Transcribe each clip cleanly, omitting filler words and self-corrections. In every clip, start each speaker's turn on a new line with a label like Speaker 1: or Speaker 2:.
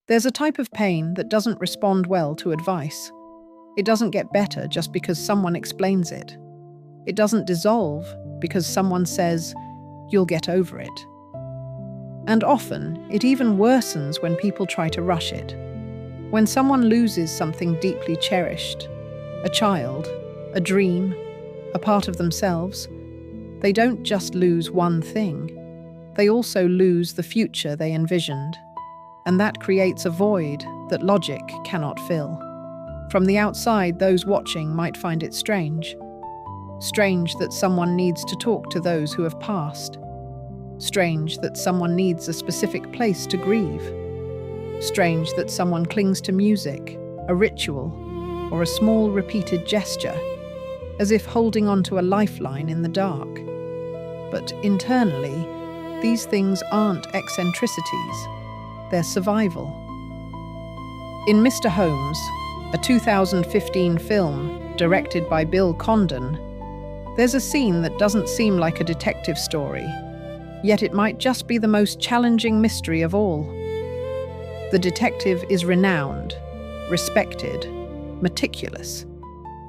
Speaker 1: There's a type of pain that doesn't respond well to advice. It doesn't get better just because someone explains it. It doesn't dissolve because someone says, "You'll get over it." And often, it even worsens when people try to rush it. When someone loses something deeply cherished, a child, a dream, a part of themselves, they don't just lose one thing. They also lose the future they envisioned. And that creates a void that logic cannot fill. From the outside, those watching might find it strange. Strange that someone needs to talk to those who have passed. Strange that someone needs a specific place to grieve. Strange that someone clings to music, a ritual, or a small repeated gesture, as if holding onto a lifeline in the dark. But internally, these things aren't eccentricities, they're survival. In Mr. Holmes, a 2015 film directed by Bill Condon, there's a scene that doesn't seem like a detective story, yet it might just be the most challenging mystery of all. The detective is renowned, respected, meticulous.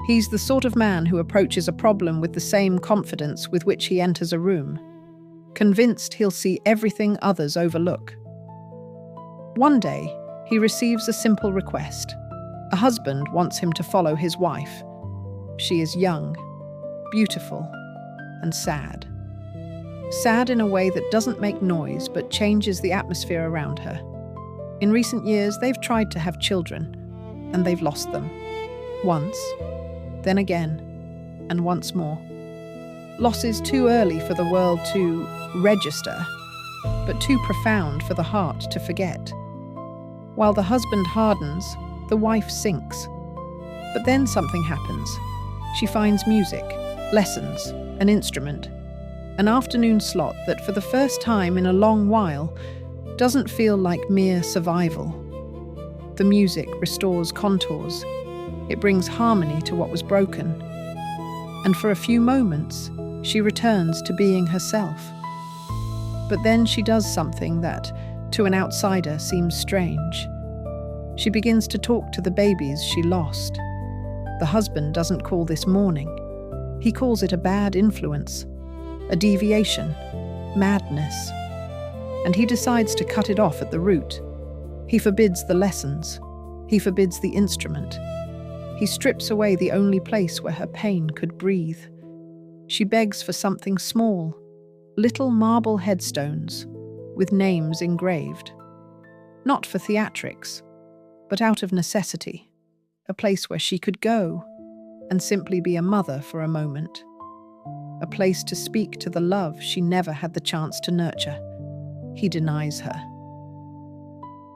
Speaker 1: He's the sort of man who approaches a problem with the same confidence with which he enters a room, convinced he'll see everything others overlook. One day, he receives a simple request. A husband wants him to follow his wife. She is young, beautiful, and sad. Sad in a way that doesn't make noise but changes the atmosphere around her. In recent years, they've tried to have children, and they've lost them. Once, then again, and once more. Losses too early for the world to register, but too profound for the heart to forget. While the husband hardens, the wife sinks. But then something happens. She finds music, lessons, an instrument, an afternoon slot that for the first time in a long while doesn't feel like mere survival. The music restores contours. It brings harmony to what was broken. And for a few moments, she returns to being herself. But then she does something that, to an outsider, seems strange. She begins to talk to the babies she lost. The husband doesn't call this mourning. He calls it a bad influence, a deviation, madness. And he decides to cut it off at the root. He forbids the lessons. He forbids the instrument. He strips away the only place where her pain could breathe. She begs for something small, little marble headstones with names engraved. Not for theatrics, but out of necessity, a place where she could go and simply be a mother for a moment. A place to speak to the love she never had the chance to nurture. He denies her.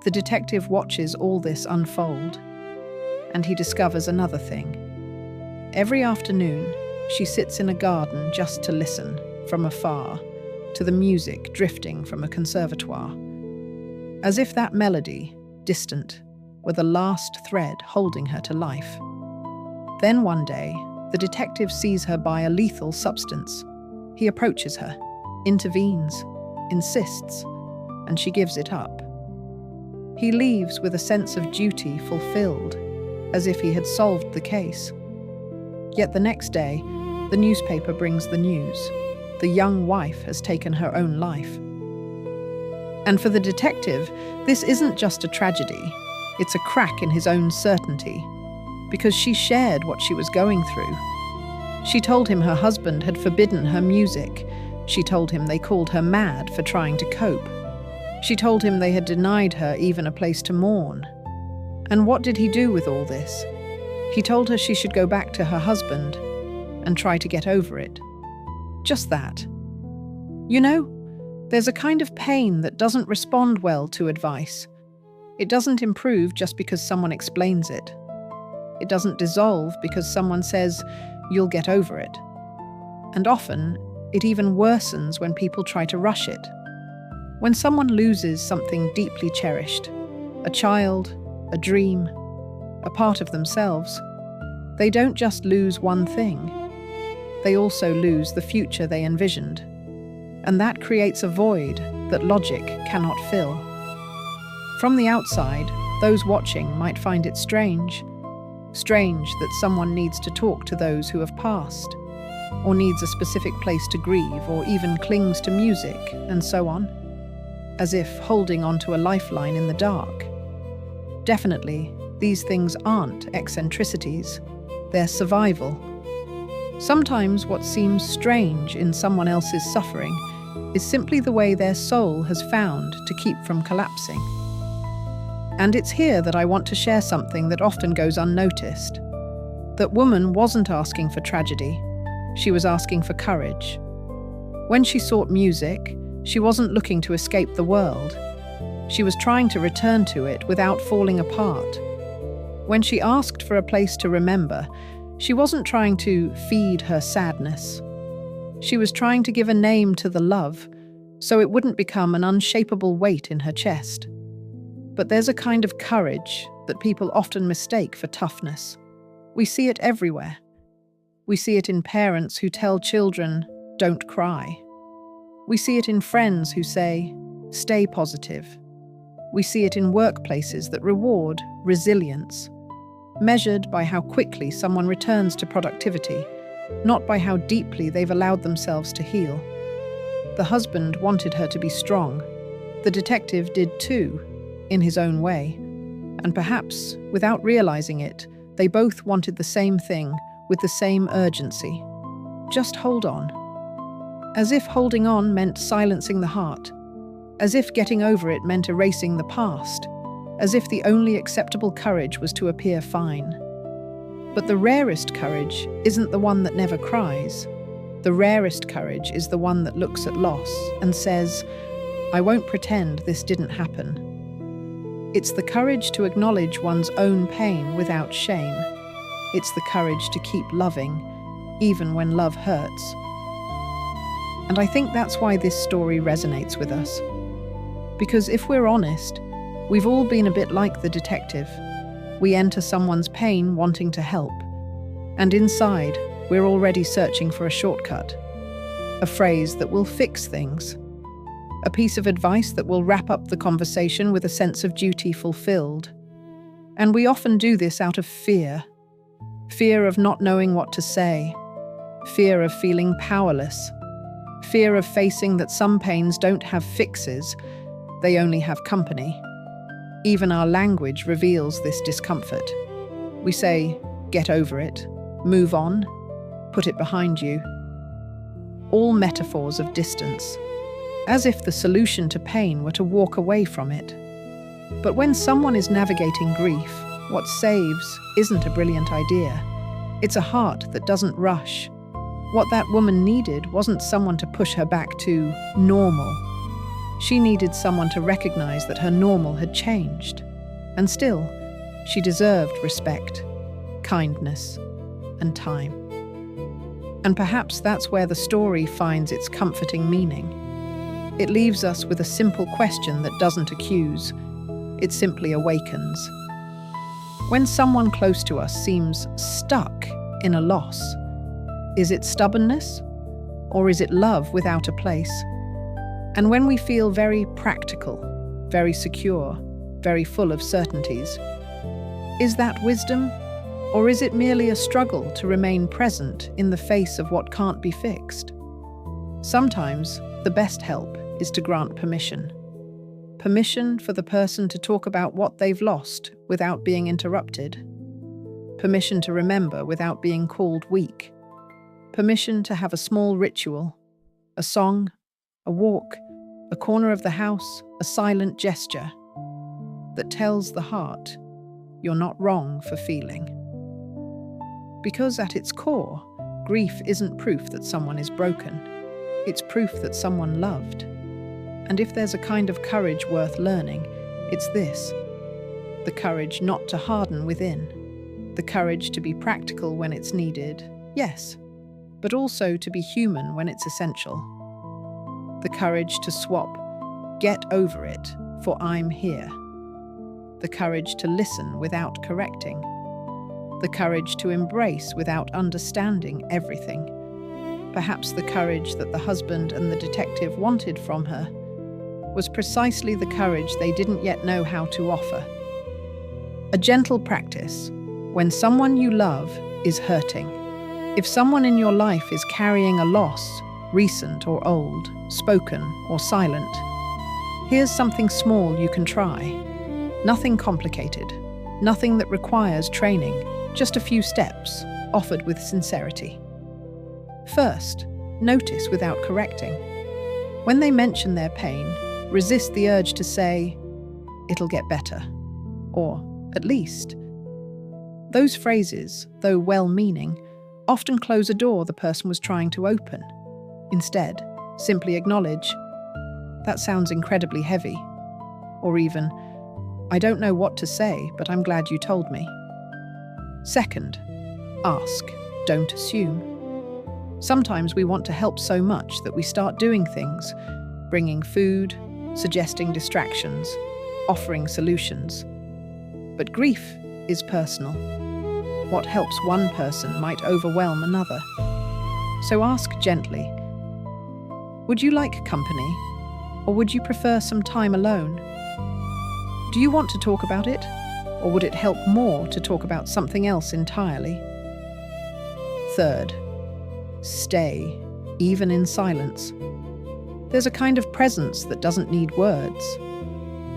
Speaker 1: The detective watches all this unfold, and he discovers another thing. Every afternoon, she sits in a garden just to listen, from afar, to the music drifting from a conservatoire. As if that melody, distant, were the last thread holding her to life. Then one day, the detective sees her buy a lethal substance. He approaches her, intervenes, insists, and she gives it up. He leaves with a sense of duty fulfilled, as if he had solved the case. Yet the next day, the newspaper brings the news. The young wife has taken her own life. And for the detective, this isn't just a tragedy. It's a crack in his own certainty, because she shared what she was going through. She told him her husband had forbidden her music. She told him they called her mad for trying to cope. She told him they had denied her even a place to mourn. And what did he do with all this? He told her she should go back to her husband and try to get over it. Just that. You know, there's a kind of pain that doesn't respond well to advice. It doesn't improve just because someone explains it. It doesn't dissolve because someone says, "You'll get over it." And often, it even worsens when people try to rush it. When someone loses something deeply cherished, a child, a dream, a part of themselves, they don't just lose one thing. They also lose the future they envisioned. And that creates a void that logic cannot fill. From the outside, those watching might find it strange. Strange that someone needs to talk to those who have passed, or needs a specific place to grieve, or even clings to music, and so on, as if holding onto a lifeline in the dark. Definitely, these things aren't eccentricities, they're survival. Sometimes what seems strange in someone else's suffering is simply the way their soul has found to keep from collapsing. And it's here that I want to share something that often goes unnoticed. That woman wasn't asking for tragedy, she was asking for courage. When she sought music, she wasn't looking to escape the world. She was trying to return to it without falling apart. When she asked for a place to remember, she wasn't trying to feed her sadness. She was trying to give a name to the love, so it wouldn't become an unshapable weight in her chest. But there's a kind of courage that people often mistake for toughness. We see it everywhere. We see it in parents who tell children, "Don't cry." We see it in friends who say, "Stay positive." We see it in workplaces that reward resilience, measured by how quickly someone returns to productivity, not by how deeply they've allowed themselves to heal. The husband wanted her to be strong. The detective did too, in his own way. And perhaps, without realizing it, they both wanted the same thing with the same urgency. Just hold on. As if holding on meant silencing the heart. As if getting over it meant erasing the past. As if the only acceptable courage was to appear fine. But the rarest courage isn't the one that never cries. The rarest courage is the one that looks at loss and says, "I won't pretend this didn't happen." It's the courage to acknowledge one's own pain without shame. It's the courage to keep loving, even when love hurts. And I think that's why this story resonates with us. Because if we're honest, we've all been a bit like the detective. We enter someone's pain wanting to help. And inside, we're already searching for a shortcut. A phrase that will fix things. A piece of advice that will wrap up the conversation with a sense of duty fulfilled. And we often do this out of fear. Fear of not knowing what to say. Fear of feeling powerless. Fear of facing that some pains don't have fixes, they only have company. Even our language reveals this discomfort. We say, "Get over it," "Move on," "Put it behind you." All metaphors of distance, as if the solution to pain were to walk away from it. But when someone is navigating grief, what saves isn't a brilliant idea. It's a heart that doesn't rush. What that woman needed wasn't someone to push her back to normal. She needed someone to recognize that her normal had changed. And still, she deserved respect, kindness, and time. And perhaps that's where the story finds its comforting meaning. It leaves us with a simple question that doesn't accuse. It simply awakens. When someone close to us seems stuck in a loss, is it stubbornness? Or is it love without a place? And when we feel very practical, very secure, very full of certainties, is that wisdom? Or is it merely a struggle to remain present in the face of what can't be fixed? Sometimes the best help is to grant permission. Permission for the person to talk about what they've lost without being interrupted. Permission to remember without being called weak. Permission to have a small ritual, a song, a walk, a corner of the house, a silent gesture that tells the heart, "You're not wrong for feeling." Because at its core, grief isn't proof that someone is broken. It's proof that someone loved. And if there's a kind of courage worth learning, it's this. The courage not to harden within. The courage to be practical when it's needed, yes, but also to be human when it's essential. The courage to swap, "Get over it," for "I'm here." The courage to listen without correcting. The courage to embrace without understanding everything. Perhaps the courage that the husband and the detective wanted from her. was precisely the courage they didn't yet know how to offer. A gentle practice when someone you love is hurting. If someone in your life is carrying a loss, recent or old, spoken or silent, here's something small you can try. Nothing complicated, nothing that requires training, just a few steps, offered with sincerity. First, notice without correcting. When they mention their pain, resist the urge to say, "It'll get better," or "at least." Those phrases, though well-meaning, often close a door the person was trying to open. Instead, simply acknowledge, "That sounds incredibly heavy," or even, "I don't know what to say, but I'm glad you told me." Second, ask, don't assume. Sometimes we want to help so much that we start doing things, bringing food, suggesting distractions, offering solutions. But grief is personal. What helps one person might overwhelm another. So ask gently, "Would you like company, or would you prefer some time alone? Do you want to talk about it, or would it help more to talk about something else entirely?" Third, stay, even in silence. There's a kind of presence that doesn't need words.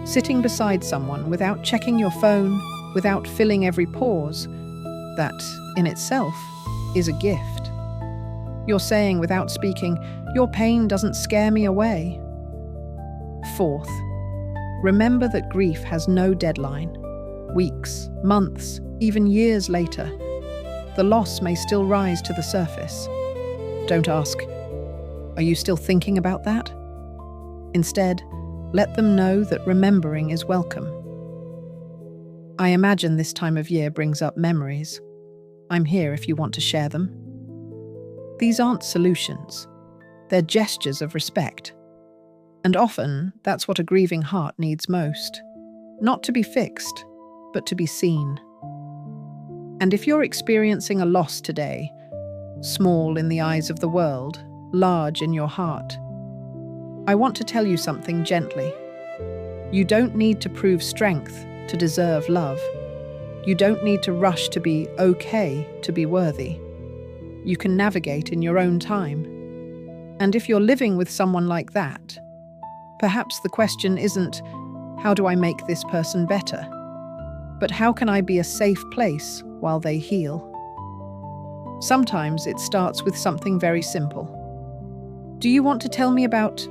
Speaker 1: Sitting beside someone without checking your phone, without filling every pause, that, in itself, is a gift. You're saying without speaking, "Your pain doesn't scare me away." Fourth, remember that grief has no deadline. Weeks, months, even years later, the loss may still rise to the surface. Don't ask, "Are you still thinking about that?" Instead, let them know that remembering is welcome. I imagine this time of year brings up memories. I'm here if you want to share them. These aren't solutions. They're gestures of respect. And often, that's what a grieving heart needs most. Not to be fixed, but to be seen. And if you're experiencing a loss today, small in the eyes of the world, large in your heart, I want to tell you something gently. You don't need to prove strength to deserve love. You don't need to rush to be okay to be worthy. You can navigate in your own time. And if you're living with someone like that, perhaps the question isn't, "How do I make this person better?" but "How can I be a safe place while they heal?" Sometimes it starts with something very simple. "Do you want to tell me about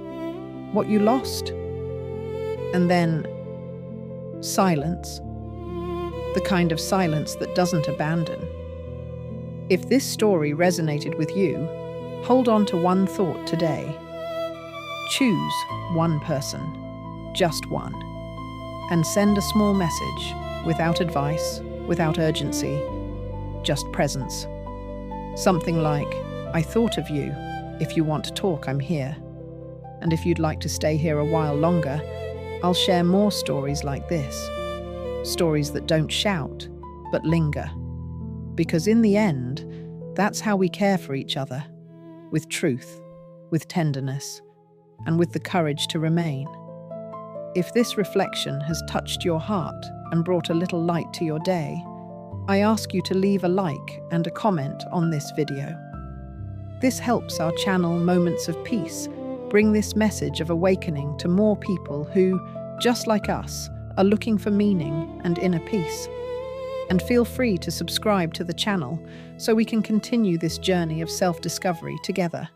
Speaker 1: what you lost?" And then silence. The kind of silence that doesn't abandon. If this story resonated with you, hold on to one thought today. Choose one person, just one, and send a small message, without advice, without urgency, just presence. Something like, "I thought of you. If you want to talk, I'm here. And if you'd like to stay here a while longer, I'll share more stories like this. Stories that don't shout, but linger. Because in the end, that's how we care for each other. With truth, with tenderness, and with the courage to remain." If this reflection has touched your heart and brought a little light to your day, I ask you to leave a like and a comment on this video. This helps our channel Moments of Peace bring this message of awakening to more people who, just like us, are looking for meaning and inner peace. And feel free to subscribe to the channel so we can continue this journey of self-discovery together.